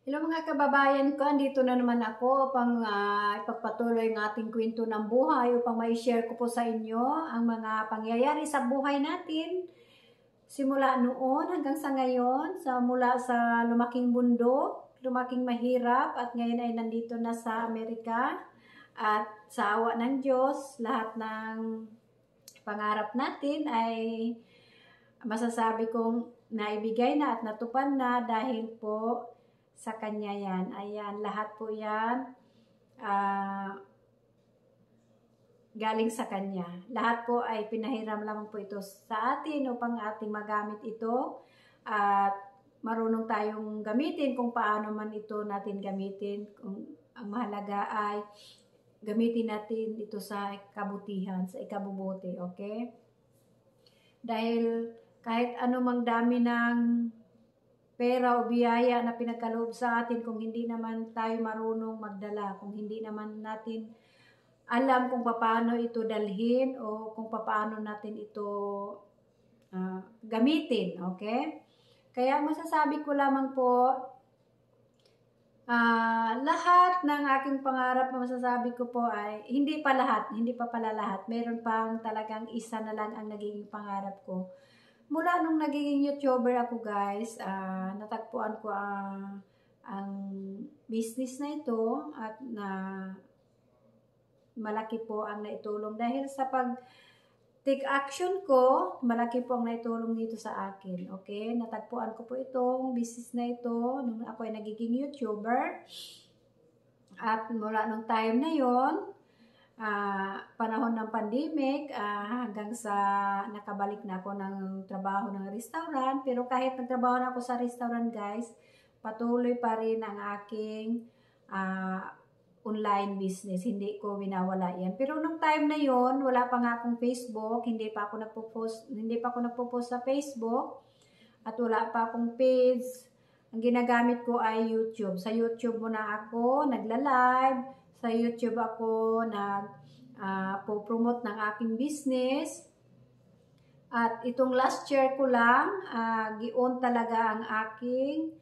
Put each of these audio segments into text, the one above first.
Hello mga kababayan ko, andito na naman ako upang ipagpatuloy ang ating kwento ng buhay upang ma-share ko po sa inyo ang mga pangyayari sa buhay natin simula noon hanggang sa ngayon, mula sa lumaking bundok, lumaking mahirap at ngayon ay nandito na sa Amerika at sa awa ng Diyos, lahat ng pangarap natin ay masasabi kong naibigay na at natupad na dahil po sa Kanya yan. Ayan, lahat po yan galing sa Kanya. Lahat po ay pinahiram lamang po ito sa atin upang ating magamit ito at marunong tayong gamitin kung paano man ito natin gamitin. Kung ang mahalaga ay gamitin natin ito sa kabutihan, sa ikabubuti, okay? Dahil kahit anumang dami ng pera o biyaya na pinagkaloob sa atin, kung hindi naman tayo marunong magdala, kung hindi naman natin alam kung paano ito dalhin o kung paano natin ito gamitin, okay? Kaya masasabi ko lamang po, lahat ng aking pangarap na masasabi ko po ay, hindi pa pala lahat, meron pang talagang isa na lang ang nagiging pangarap ko. Mula nung nagiging YouTuber ako guys, natagpuan ko ang business na ito at na malaki po ang naitulong. Dahil sa pag-take action ko, malaki po ang naitulong dito sa akin. Okay? Natagpuan ko po itong business na ito nung ako ay nagiging YouTuber. At mula nung time na yon, panahon ng pandemic, hanggang sa nakabalik na ako ng trabaho ng restaurant. Pero kahit nagtrabaho na ako sa restaurant guys, patuloy pa rin ang aking online business. Hindi ko winawala yan. Pero nung time na yon, wala pa nga akong Facebook, hindi pa ako nagpo-post sa Facebook, at wala pa akong page. Ang ginagamit ko ay YouTube. Sa YouTube muna ako nagla-live. Sa YouTube ako po-promote ng aking business. At itong last year ko lang, gi-on talaga ang aking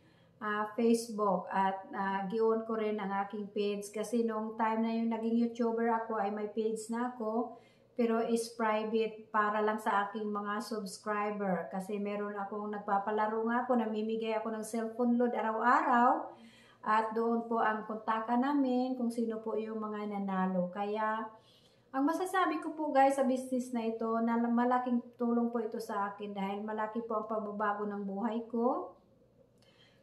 Facebook. At gi-on ko rin ang aking page. Kasi nung time na yung naging YouTuber ako ay may page na ako. Pero is private para lang sa aking mga subscriber. Kasi meron akong nagpapalaro nga ako, namimigay ako ng cellphone load araw-araw. At doon po ang kontakan namin kung sino po yung mga nanalo. Kaya, ang masasabi ko po guys sa business na ito, na malaking tulong po ito sa akin dahil malaki po ang pagbabago ng buhay ko.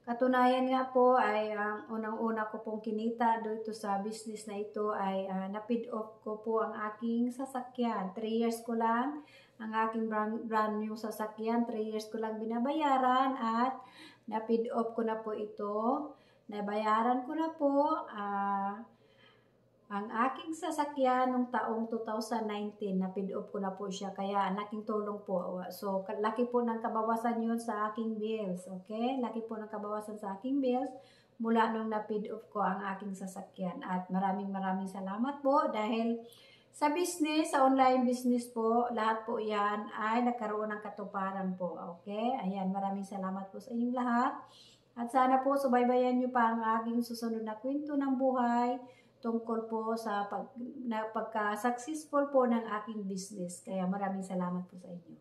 Katunayan nga po ay ang unang-una ko pong kinita dito sa business na ito ay na-paid off ko po ang aking sasakyan. 3 years ko lang ang aking brand new sasakyan. 3 years ko lang binabayaran at na-paid off ko na po ito. Nabayaran ko na po ang aking sasakyan nung taong 2019, na-paid off ko na po siya. Kaya laking tulong po. So, laki po ng kabawasan yun sa aking bills. Okay? Laki po ng kabawasan sa aking bills mula nung na-paid off ko ang aking sasakyan. At maraming salamat po dahil sa business, sa online business po, lahat po yan ay nagkaroon ng katuparan po. Okay? Ayan, maraming salamat po sa inyong lahat. At sana po subaybayan nyo pa ang aking susunod na kwento ng buhay tungkol po sa pagka-successful po ng aking business. Kaya maraming salamat po sa inyo.